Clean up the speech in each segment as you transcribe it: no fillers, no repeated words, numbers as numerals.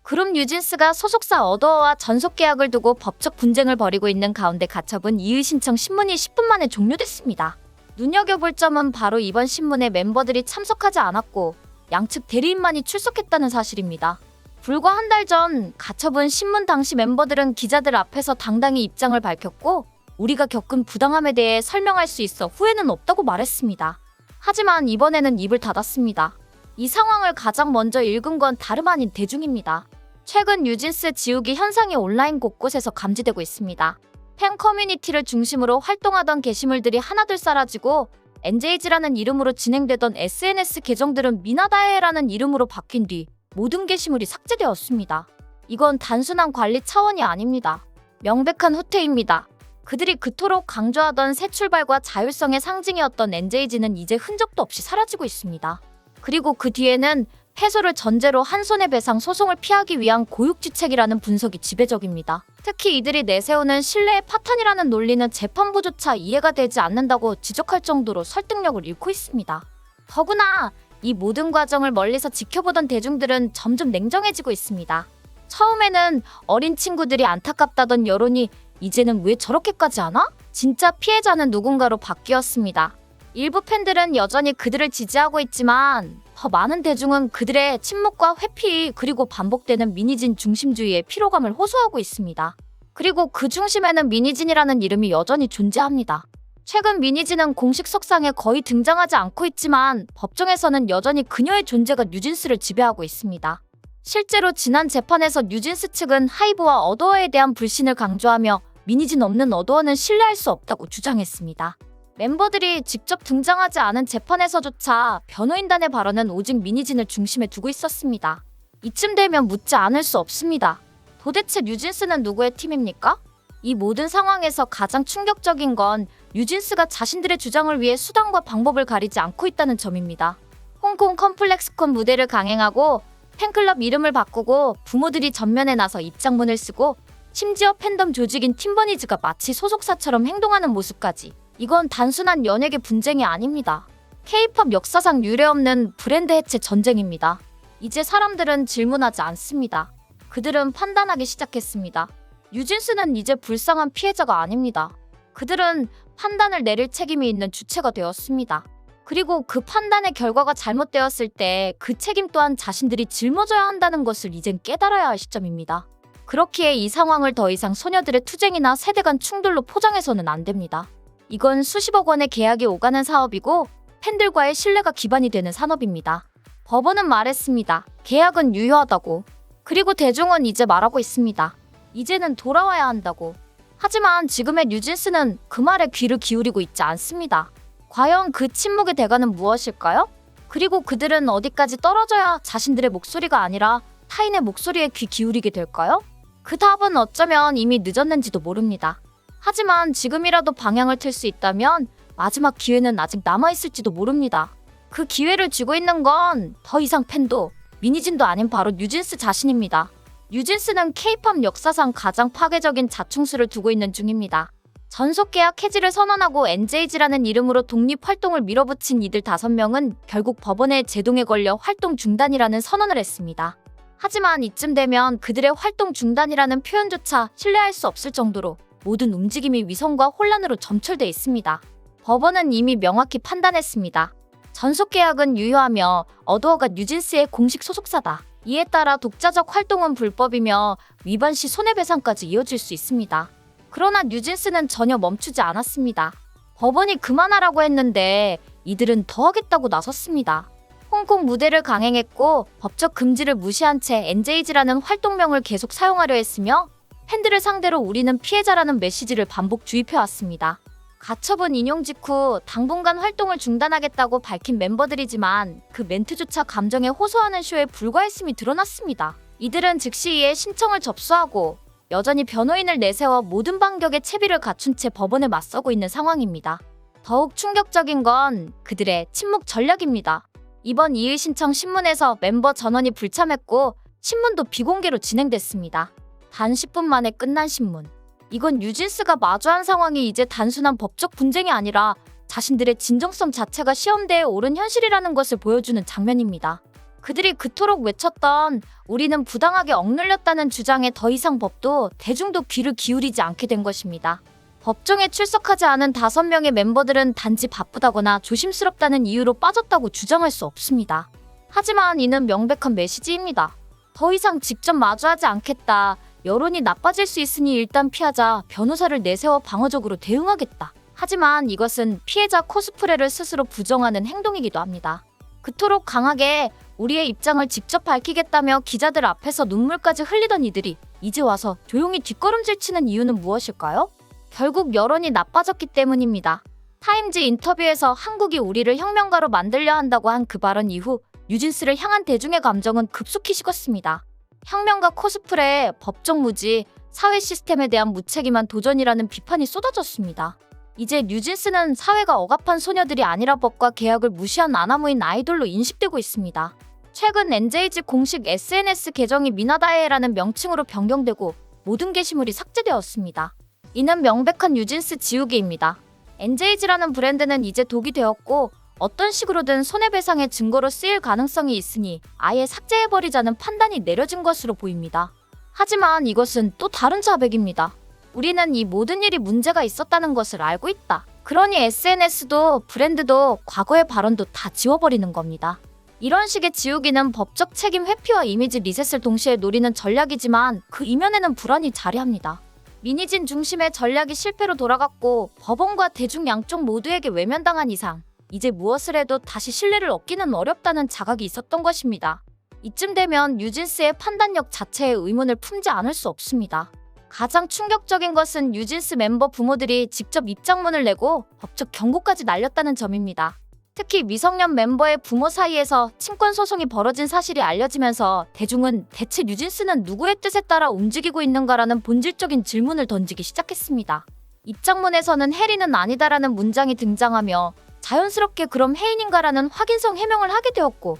그룹 뉴진스가 소속사 어더어와 전속 계약을 두고 법적 분쟁을 벌이고 있는 가운데 가처분 이의 신청 신문이 10분 만에 종료됐습니다. 눈여겨볼 점은 바로 이번 신문에 멤버들이 참석하지 않았고 양측 대리인만이 출석했다는 사실입니다. 불과 한 달 전 가처분 신문 당시 멤버들은 기자들 앞에서 당당히 입장을 밝혔고 우리가 겪은 부당함에 대해 설명할 수 있어 후회는 없다고 말했습니다. 하지만 이번에는 입을 닫았습니다. 이 상황을 가장 먼저 읽은 건 다름 아닌 대중입니다. 최근 뉴진스 지우기 현상이 온라인 곳곳에서 감지되고 있습니다. 팬 커뮤니티를 중심으로 활동하던 게시물들이 하나둘 사라지고 엔제이지라는 이름으로 진행되던 SNS 계정들은 미나다에라는 이름으로 바뀐 뒤 모든 게시물이 삭제되었습니다. 이건 단순한 관리 차원이 아닙니다. 명백한 후퇴입니다. 그들이 그토록 강조하던 새 출발과 자율성의 상징이었던 엔제이지는 이제 흔적도 없이 사라지고 있습니다. 그리고 그 뒤에는 패소를 전제로 한 손해배상 소송을 피하기 위한 고육지책이라는 분석이 지배적입니다. 특히 이들이 내세우는 신뢰의 파탄이라는 논리는 재판부조차 이해가 되지 않는다고 지적할 정도로 설득력을 잃고 있습니다. 더구나 이 모든 과정을 멀리서 지켜보던 대중들은 점점 냉정해지고 있습니다. 처음에는 어린 친구들이 안타깝다던 여론이 이제는 왜 저렇게까지 하나? 진짜 피해자는 누군가로 바뀌었습니다. 일부 팬들은 여전히 그들을 지지하고 있지만 더 많은 대중은 그들의 침묵과 회피 그리고 반복되는 미니진 중심주의의 피로감을 호소하고 있습니다. 그리고 그 중심에는 미니진이라는 이름이 여전히 존재합니다. 최근 미니진은 공식 석상에 거의 등장하지 않고 있지만 법정에서는 여전히 그녀의 존재가 뉴진스를 지배하고 있습니다. 실제로 지난 재판에서 뉴진스 측은 하이브와 어더어에 대한 불신을 강조하며 미니진 없는 어더어는 신뢰할 수 없다고 주장했습니다. 멤버들이 직접 등장하지 않은 재판에서조차 변호인단의 발언은 오직 미니진을 중심에 두고 있었습니다. 이쯤 되면 묻지 않을 수 없습니다. 도대체 뉴진스는 누구의 팀입니까? 이 모든 상황에서 가장 충격적인 건 뉴진스가 자신들의 주장을 위해 수단과 방법을 가리지 않고 있다는 점입니다. 홍콩 컴플렉스콘 무대를 강행하고 팬클럽 이름을 바꾸고 부모들이 전면에 나서 입장문을 쓰고 심지어 팬덤 조직인 팀버니즈가 마치 소속사처럼 행동하는 모습까지. 이건 단순한 연예계 분쟁이 아닙니다. K-팝 역사상 유례없는 브랜드 해체 전쟁입니다. 이제 사람들은 질문하지 않습니다. 그들은 판단하기 시작했습니다. 뉴진스는 이제 불쌍한 피해자가 아닙니다. 그들은 판단을 내릴 책임이 있는 주체가 되었습니다. 그리고 그 판단의 결과가 잘못되었을 때 그 책임 또한 자신들이 짊어져야 한다는 것을 이젠 깨달아야 할 시점입니다. 그렇기에 이 상황을 더 이상 소녀들의 투쟁이나 세대 간 충돌로 포장해서는 안 됩니다. 이건 수십억 원의 계약이 오가는 사업이고 팬들과의 신뢰가 기반이 되는 산업입니다. 법원은 말했습니다. 계약은 유효하다고. 그리고 대중은 이제 말하고 있습니다. 이제는 돌아와야 한다고. 하지만 지금의 뉴진스는 그 말에 귀를 기울이고 있지 않습니다. 과연 그 침묵의 대가는 무엇일까요? 그리고 그들은 어디까지 떨어져야 자신들의 목소리가 아니라 타인의 목소리에 귀 기울이게 될까요? 그 답은 어쩌면 이미 늦었는지도 모릅니다. 하지만 지금이라도 방향을 틀 수 있다면 마지막 기회는 아직 남아있을지도 모릅니다. 그 기회를 쥐고 있는 건 더 이상 팬도 미니진도 아닌 바로 뉴진스 자신입니다. 뉴진스는 K-팝 역사상 가장 파괴적인 자충수를 두고 있는 중입니다. 전속 계약 해지를 선언하고 엔제이지라는 이름으로 독립 활동을 밀어붙인 이들 5명은 결국 법원의 제동에 걸려 활동 중단이라는 선언을 했습니다. 하지만 이쯤 되면 그들의 활동 중단이라는 표현조차 신뢰할 수 없을 정도로 모든 움직임이 위선과 혼란으로 점철돼 있습니다. 법원은 이미 명확히 판단했습니다. 전속 계약은 유효하며 어더어가 뉴진스의 공식 소속사다. 이에 따라 독자적 활동은 불법이며 위반 시 손해배상까지 이어질 수 있습니다. 그러나 뉴진스는 전혀 멈추지 않았습니다. 법원이 그만하라고 했는데 이들은 더 하겠다고 나섰습니다. 홍콩 무대를 강행했고 법적 금지를 무시한 채 엔제이지라는 활동명을 계속 사용하려 했으며 팬들을 상대로 우리는 피해자라는 메시지를 반복 주입해왔습니다. 가처분 인용 직후 당분간 활동을 중단하겠다고 밝힌 멤버들이지만 그 멘트조차 감정에 호소하는 쇼에 불과했음이 드러났습니다. 이들은 즉시 이에 신청을 접수하고 여전히 변호인을 내세워 모든 반격의 채비를 갖춘 채 법원에 맞서고 있는 상황입니다. 더욱 충격적인 건 그들의 침묵 전략입니다. 이번 이의 신청 신문에서 멤버 전원이 불참했고 신문도 비공개로 진행됐습니다. 단 10분 만에 끝난 신문. 이건 뉴진스가 마주한 상황이 이제 단순한 법적 분쟁이 아니라 자신들의 진정성 자체가 시험대에 오른 현실이라는 것을 보여주는 장면입니다. 그들이 그토록 외쳤던 우리는 부당하게 억눌렸다는 주장에 더 이상 법도 대중도 귀를 기울이지 않게 된 것입니다. 법정에 출석하지 않은 5명의 멤버들은 단지 바쁘다거나 조심스럽다는 이유로 빠졌다고 주장할 수 없습니다. 하지만 이는 명백한 메시지입니다. 더 이상 직접 마주하지 않겠다. 여론이 나빠질 수 있으니 일단 피하자. 변호사를 내세워 방어적으로 대응하겠다. 하지만 이것은 피해자 코스프레를 스스로 부정하는 행동이기도 합니다. 그토록 강하게 우리의 입장을 직접 밝히겠다며 기자들 앞에서 눈물까지 흘리던 이들이 이제 와서 조용히 뒷걸음질 치는 이유는 무엇일까요? 결국 여론이 나빠졌기 때문입니다. 타임즈 인터뷰에서 한국이 우리를 혁명가로 만들려 한다고 한 그 발언 이후 뉴진스를 향한 대중의 감정은 급속히 식었습니다. 혁명가 코스프레, 법정 무지, 사회 시스템에 대한 무책임한 도전이라는 비판이 쏟아졌습니다. 이제 뉴진스는 사회가 억압한 소녀들이 아니라 법과 계약을 무시한 아나무인 아이돌로 인식되고 있습니다. 최근 NJG 공식 SNS 계정이 미나다에라는 명칭으로 변경되고 모든 게시물이 삭제되었습니다. 이는 명백한 뉴진스 지우개입니다. NJG라는 브랜드는 이제 독이 되었고 어떤 식으로든 손해배상의 증거로 쓰일 가능성이 있으니 아예 삭제해버리자는 판단이 내려진 것으로 보입니다. 하지만 이것은 또 다른 자백입니다. 우리는 이 모든 일이 문제가 있었다는 것을 알고 있다. 그러니 SNS도 브랜드도 과거의 발언도 다 지워버리는 겁니다. 이런 식의 지우기는 법적 책임 회피와 이미지 리셋을 동시에 노리는 전략이지만 그 이면에는 불안이 자리합니다. 미니진 중심의 전략이 실패로 돌아갔고 법원과 대중 양쪽 모두에게 외면당한 이상 이제 무엇을 해도 다시 신뢰를 얻기는 어렵다는 자각이 있었던 것입니다. 이쯤 되면 뉴진스의 판단력 자체에 의문을 품지 않을 수 없습니다. 가장 충격적인 것은 뉴진스 멤버 부모들이 직접 입장문을 내고 법적 경고까지 날렸다는 점입니다. 특히 미성년 멤버의 부모 사이에서 친권 소송이 벌어진 사실이 알려지면서 대중은 대체 뉴진스는 누구의 뜻에 따라 움직이고 있는가라는 본질적인 질문을 던지기 시작했습니다. 입장문에서는 혜리는 아니다라는 문장이 등장하며 자연스럽게 그럼 혜인인가라는 확인성 해명을 하게 되었고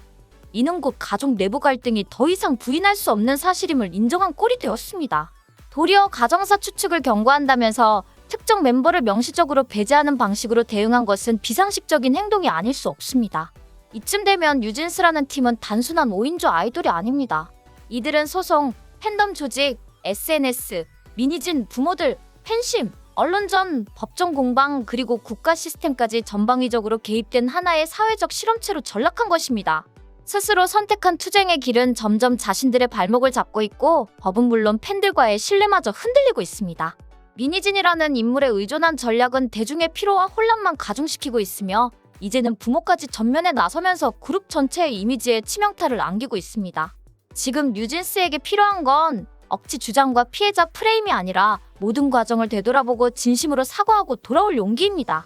이는 곧 가족 내부 갈등이 더 이상 부인할 수 없는 사실임을 인정한 꼴이 되었습니다. 도리어 가정사 추측을 경고한다면서 특정 멤버를 명시적으로 배제하는 방식으로 대응한 것은 비상식적인 행동이 아닐 수 없습니다. 이쯤 되면 뉴진스라는 팀은 단순한 5인조 아이돌이 아닙니다. 이들은 소송, 팬덤 조직, SNS, 미니진, 부모들, 팬심, 언론전, 법정 공방 그리고 국가 시스템까지 전방위적으로 개입된 하나의 사회적 실험체로 전락한 것입니다. 스스로 선택한 투쟁의 길은 점점 자신들의 발목을 잡고 있고 법은 물론 팬들과의 신뢰마저 흔들리고 있습니다. 미니진이라는 인물에 의존한 전략은 대중의 피로와 혼란만 가중시키고 있으며 이제는 부모까지 전면에 나서면서 그룹 전체의 이미지에 치명타를 안기고 있습니다. 지금 뉴진스에게 필요한 건 억지 주장과 피해자 프레임이 아니라 모든 과정을 되돌아보고 진심으로 사과하고 돌아올 용기입니다.